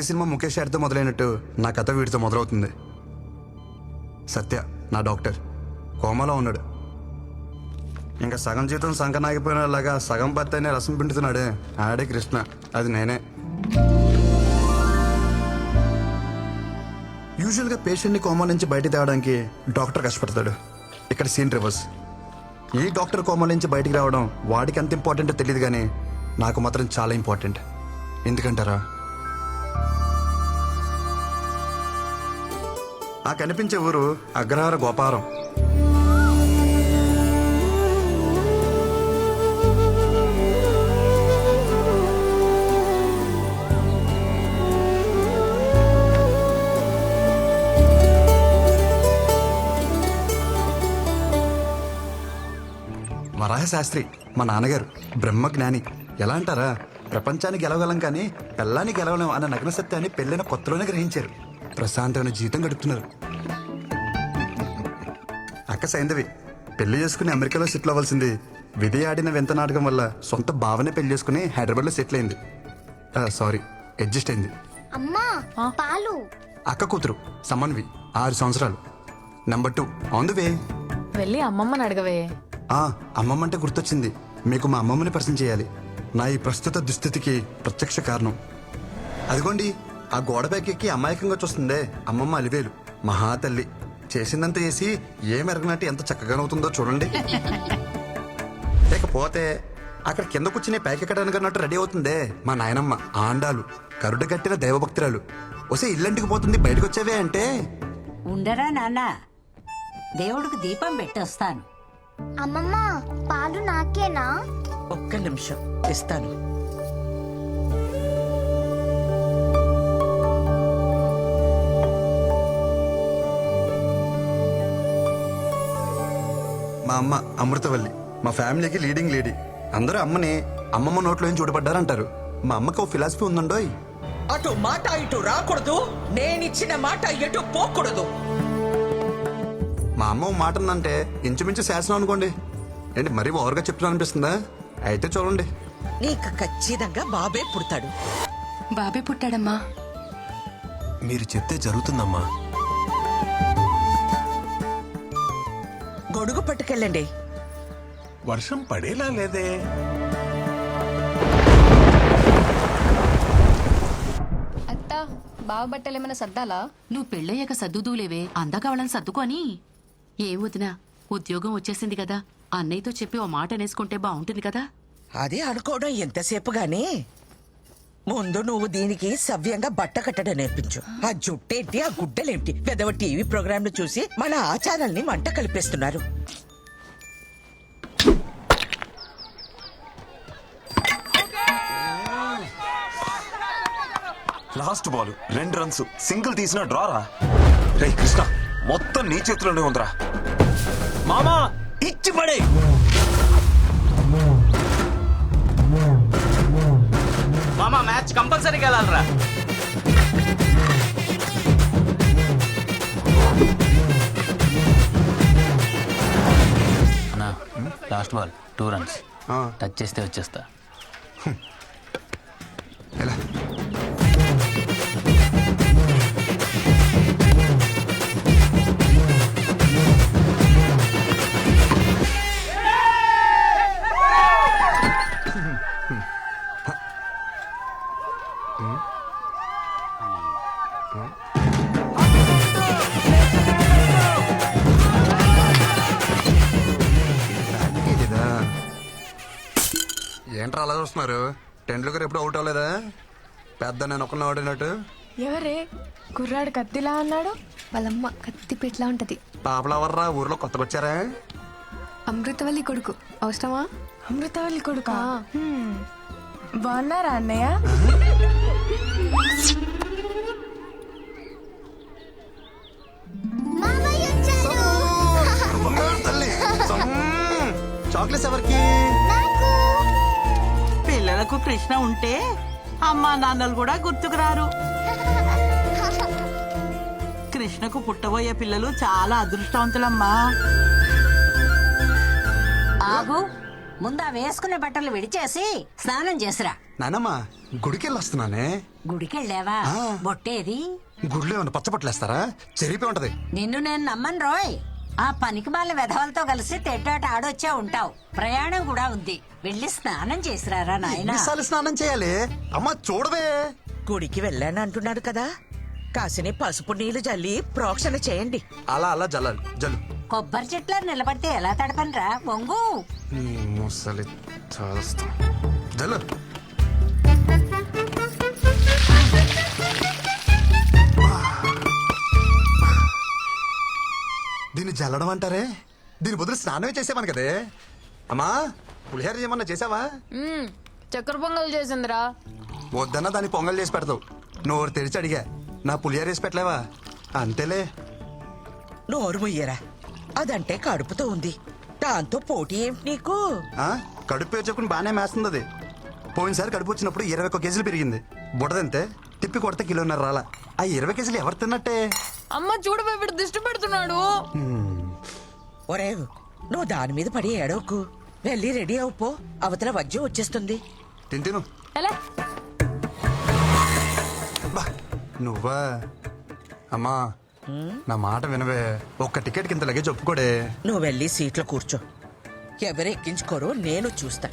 Cinema Mukesh యాడ్తో మొదలైనట్టు నా కథ వీడితో మొదలవుతుంది. సత్య నా డాక్టర్ కోమాలో ఉన్నాడు. ఇంకా సగం జీవితం సంకనాగిపోయినలాగా సగం భర్తనే రసం పిండుతున్నాడే ఆడే కృష్ణ, అది నేనే. యూజువల్గా పేషెంట్ని కోమా నుంచి బయట తేవడానికి డాక్టర్ కష్టపడతాడు. ఇక్కడ సీన్ రివర్స్. ఈ డాక్టర్ కోమా నుంచి బయటికి రావడం వాడికి ఎంత ఇంపార్టెంటో తెలియదు, కానీ నాకు మాత్రం చాలా ఇంపార్టెంట్. ఎందుకంటారా? ఆ కనిపించే ఊరు అగ్రహార గోపారం. వరాహ శాస్త్రి మా నాన్నగారు బ్రహ్మజ్ఞాని. ఎలా అంటారా, ప్రపంచాన్ని గెలవగలం కానీ పెళ్ళాన్ని గెలవలేం అన్న నగ్న సత్యాన్ని పెళ్ళైన కొత్తలోనే గ్రహించారు. ప్రశాంతమైన జీవితం గడుపుతున్నారు. అక్క సైంధవి పెళ్లి చేసుకుని అమెరికాలో సెటిల్ అవ్వాల్సింది విధి ఆడిన వింత నాటకం వల్ల సొంత భావనే పెళ్లి చేసుకుని హైదరాబాద్లో సెటిల్ అయింది. సారీ, అడ్జస్ట్ అయింది. అమ్మా పాలు. అక్క కూతురు సమన్వి 6 సంవత్సరాలు. Number 2 on the way. వెళ్ళి అమ్మమ్మని అడగవే. అమ్మమ్మ అంటే గుర్తొచ్చింది, మీకు మా అమ్మమ్మని పరిచయం చేయాలి. నా ఈ ప్రస్తుత దుస్థితికి ప్రత్యక్ష కారణం. అదిగోండి ఆ గోడపైకి ఎక్కి అమాయకంగా చూస్తుందే అమ్మమ్మ అలివేలు. మహాతల్లి చేసిందంతా చేసి ఏ మెరగనట్టు ఎంత చక్కగానవుతుందో చూడండి. లేకపోతే అక్కడ కింద కూర్చునే పైకెక్కడానికి అన్నట్టు రెడీ అవుతుందే మా నాయనమ్మ ఆండాలు, కరుడు గట్టిన దైవభక్తురాలు. వస్తే ఇల్లంటికి పోతుంది బయటకు వచ్చేవే అంటే. ఉండరా నాన్న, దేవుడికి దీపం పెట్టొస్తాను. అమ్మమ్మ పాలు నాకేనా? ఒక్క నిమిషం ఇస్తాను. మా అమ్మ అమృతవల్లి మా ఫ్యామిలీకి లీడింగ్ లేడీ. అందరూ అమ్మని అమ్మమ్మ నోట్లో ఏం చూడబడ్డారంటారు. మా అమ్మకి ఒక ఫిలాసఫీ ఉందండోయ్. అటు మాట ఇటు రాకూడదు, నేనిచ్చిన మాట ఎటు పోకూడదు. మా అమ్మ ఒక మాట ఉందంటే ఇంచుమించు శాసనం అనుకోండి. ఏంటి మరీ ఓవర్గా చెప్తున్నా అనిపిస్తుందా? అయితే చూడండి. నీకు ఖచ్చితంగా బాబే పుడతాడు. బాబే పుట్టాడమ్మా. మీరు చెప్తే జరుగుతుందమ్మా. గొడుగు పట్టుకెళ్ళండి. వర్షం పడేలా లేదే. అత్త బావ బట్టలు ఏమైనా సర్దాలా? నువ్వు పెళ్ళయ్యాక సర్దుదూలేవే, అందాక వాళ్ళని సర్దుకొని. ఏ వదినా, ఉద్యోగం వచ్చేసింది కదా, అన్నయ్యతో చెప్పి ఓ మాట అనేసుకుంటే బాగుంటుంది కదా. అది అనుకోవడం ఎంతసేపు గానీ ముందు నువ్వు దీనికి సవ్యంగా బట్ట కట్టడం నేర్పించు. ఆ జుట్టేంటి, ఆ గుడ్డలేంటి, పెదవ టీవీ ప్రోగ్రాంలు చూసి మన ఆచారాల్ని మంట కలిపేస్తున్నారు. లాస్ట్ బాల్ 2 రన్స్, సింగిల్ తీసిన డ్రారా. రే కృష్ణ, మొత్తం నీ చేతిలోనే ఉందిరా. మామా ఇచ్చి పడే. మామా మ్యాచ్ కంపల్సరీ గెలాలరా. అన్నా లాస్ట్ బాల్ 2 రన్స్, ఆ, టచ్ చేస్తే వచ్చేస్తా. ఎలా? ఏంట్రా అలా చూస్తున్నారు? టెండూల్కర్ ఎప్పుడు అవుట్ అవ్వలేదా? పెద్ద నేను ఒకరిని ఆడినట్టు. ఎవరే కుర్రాడు కత్తిలా అన్నాడు? వాళ్ళమ్మ కత్తి పెట్లా ఉంటది. పాపలవర్రా ఊర్లో కొత్తగా వచ్చారా? అమృతవల్లి కొడుకు. అవసరమా? అమృతవల్లి కొడుకా? బాగున్నారా అన్నయ్య? చాక్లెట్స్ ఎవరికి? పిల్లలకు కృష్ణ ఉంటే అమ్మా నాన్నలు కూడా గుర్తుకురారు. కృష్ణకు పుట్టబోయే పిల్లలు చాలా అదృష్టవంతులమ్మా. ఆగు, ముందా వేసుకునే బట్టలు విడిచేసి స్నానం చేసిరా. నానమ్మా గుడికి వెళ్ళొస్తున్నానే. గుడికెళ్ళావా ఆ. బొట్టేది గుడిలో ఏమైనా పచ్చబట్టలేస్తారా? చెరిపి ఉంటది. నిన్ను నేను నమ్మను రోయ్. ఆ పనికి మాల వెధవలతో కలిసి తెడ్డాట ఆడొచ్చే ఉంటావు. ప్రయాణం కూడా ఉంది. వెళ్ళి స్నానం చేసిరారా నాయనా. ఎన్నిసార్లు స్నానం చేయాలి? అమ్మా చూడవే. గుడికి వెళ్ళాను అంటున్నాడు కదా, కాసిని పసుపు నీళ్లు జల్లి ప్రోక్షణ చేయండి. అలా అలా జల్లాలి. జల్లు. కొబ్బరి చెట్ల నిలబడితే ఎలా తడపనరా వంగు. నీ ముసలి చేస్తా. జల్లు. దీన్ని జల్లడం అంటారే? దీని బదులు స్నానమే చేసేవాను కదే. అమ్మా పులిహోర ఏమన్నా చేసావా? చక్కెర పొంగల్ చేసిందిరా. వద్దన్నా దాన్ని పొంగల్ చేసి పెడతావు. నోరు తెరిచి అడిగా, నా పులిహోర వేసి పెట్టలేవా? అంతేలే. నోరు ముయ్యరా, అదంటే కడుపుతో ఉంది, దాంతో పోటీ ఏమిటి నీకు? ఆ? కడుపు పేరు చెప్పుకుని బాగానే మేస్తుంది అది. పోయినసారి కడుపు వచ్చినప్పుడు 21 కేజీలు పెరిగింది. బుడదంతే తిప్పి కొడితే 1.5 కిలో రాలా. ఆ 20 కేజీలు ఎవరు తిన్నట్టే? అమ్మ చూడు వీడు దిష్టి పెడుతున్నాడు. ఒరే, నువ్వు దాని మీద పడి ఏడవకు. వెళ్ళి రెడీ అవుపో, అవతల వజ్జం వచ్చేస్తుంది. తిను. ఎలా బా నువ్వా? అమ్మా నా మాట వినవే. ఒక్క టికెట్ కింద లగేజ్ ఒప్పుకోడే. నువ్వు వెళ్ళి సీట్లో కూర్చో. ఎవరు ఎక్కించుకోరో నేను చూస్తా.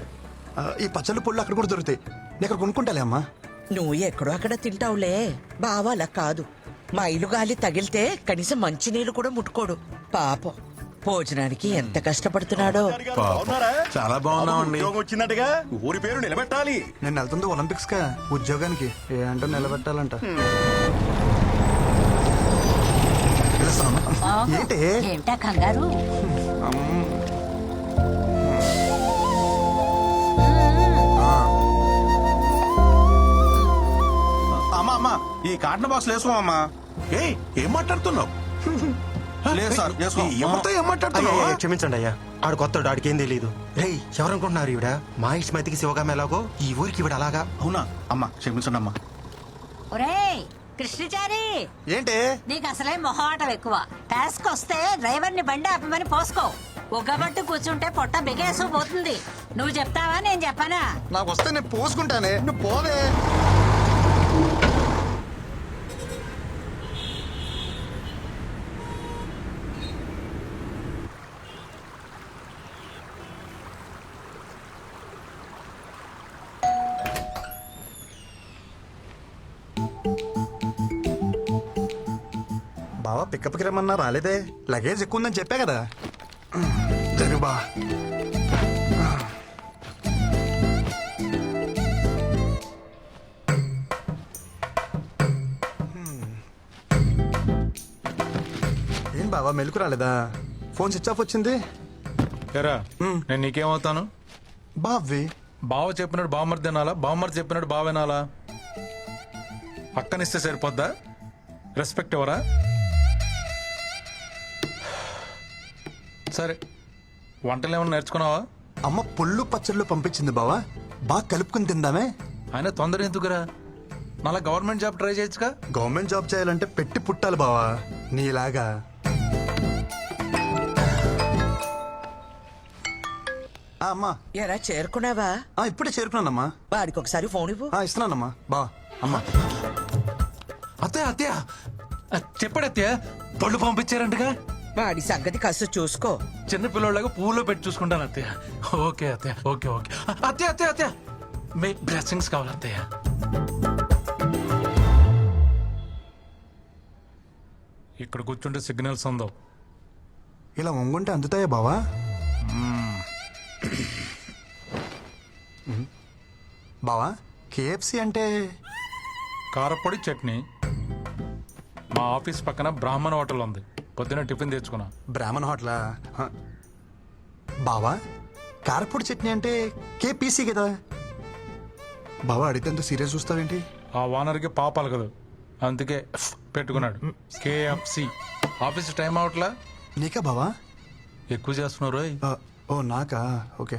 ఈ పచ్చళ్ళు పుళ్ళు అక్కడ కూడా దొరుకుతాయి. నేను అక్కడ కొనుక్కుంటాలే అమ్మా. నువ్వు ఎక్కడో అక్కడ తింటావులే, బావ అలా కాదు. మైలు గాలి తగిలితే కనీసం మంచినీళ్ళు కూడా ముట్టుకోడు. పాపం భోజనానికి ఎంత కష్టపడుతున్నాడో. చాలా బాగున్నామండి. వచ్చినట్టుగా ఊరి పేరు నిలబెట్టాలి. నేను వెళ్తుంది ఒలింపిక్స్ కా ఉద్యోగానికి. ఏ అంటే నిలబెట్టాలంట. పిలుస్తాను. ఏంటి? ఏమిటా కంగారు? అమ్మా ఈ కాటన్ బాక్స్ వేసుకోమమ్మా. ఏం మాట్లాడుతున్నావు? లేదు సార్, వేసుకో. ఎవరితో ఏం మాట్లాడుతున్నావు? క్షమించండి అయ్యా, ఆడు కొత్త ఆడికి ఏం తెలీదు. రేయ్, ఎవరనుకుంటున్నారు ఈవిడ? మా ఇష్టమైతికి శివగామ ఎలాగో ఈ ఊరికి ఈవిడ అలాగా. అవునా అమ్మా, క్షమించండి అమ్మా. ఒరేయ్ కృష్ణచారి, ఏంటి? నీకు అసలే మొహమాటం ఎక్కువ. టాస్క్ వస్తే డ్రైవర్ని బండి ఆపమని పోసుకో. ఒగ్గబట్టు కూర్చుంటే పొట్ట బిగేసు పోతుంది. నువ్వు చెప్తావా నేను చెప్పనా? నాకు వస్తే నేను పోసుకుంటానే. నువ్వు పోవే. బావా పికప్కి రమ్మన్నా రాలేదే. లగేజ్ ఎక్కువ ఉందని చెప్పా కదా. జరుగు బా. ఏం బావా మెలకు రాలేదా? ఫోన్ స్విచ్ ఆఫ్ వచ్చింది. ఎరా నేను నీకేమవుతాను? బావి బావ చెప్పినట్టు బామ్మర్ తినాలా, బామ్మర్ చెప్పినట్టు బావ వినాలా? పక్కనిస్తే సరిపోద్దా? రెస్పెక్ట్ ఎవరా? సరే, వంటలు ఏమన్నా నేర్చుకున్నావా? అమ్మ పుల్లు పచ్చళ్ళు పంపించింది బావా, బాగా కలుపుకుని తిందామే. ఆయన తొందర ఎందుకురా? మళ్ళా గవర్నమెంట్ జాబ్ ట్రై చేయొచ్చుగా. గవర్నమెంట్ జాబ్ చేయాలంటే పెట్టి పుట్టాలి బావా నీలాగా. అమ్మా ఎరా చేరుకున్నావా? ఇప్పుడే చేరుకున్నానమ్మా. వాడికి ఒకసారి ఫోన్ ఇవ్వు. ఇస్తున్నానమ్మా. బా అమ్మా. అత్తయ్య అత్తయ్య చెప్పాడు అత్తయ్య, పళ్ళు పంపించారంటగా. వాడి సంగతి కాస్త చూసుకో. చిన్న పిల్లలాగా పూలో పెట్టి చూసుకుంటాను అత్తయ్య. ఓకే అత్తయ్య, ఓకే ఓకే. అత్తయ్య అత్తయ్య అత్తయ్య మీ బ్లెస్సింగ్స్ కావాలి అత్తయ్య. ఇక్కడ కూర్చుంటే సిగ్నల్స్ ఉందో. ఇలా వంగుంటే అందుతాయా బావా? బావా కేఎఫ్సి అంటే? కారపొడి చట్నీ. మా ఆఫీస్ పక్కన బ్రాహ్మణ హోటల్ ఉంది, పొద్దున టిఫిన్ తెచ్చుకున్నా. బ్రాహ్మణ్ హోటలా? బావా కారపొడి చట్నీ అంటే కేపీసీ కదా బావా. అడిగితే ఎంత సీరియస్ చూస్తావేంటి? ఆ ఓనర్కి పాపాలు కదా, అందుకే పెట్టుకున్నాడు కేఎఫ్సి. Office time అవట్లా? నీకా బావా? ఎక్కువ చేస్తున్నారు. ఓ నాకా? ఓకే.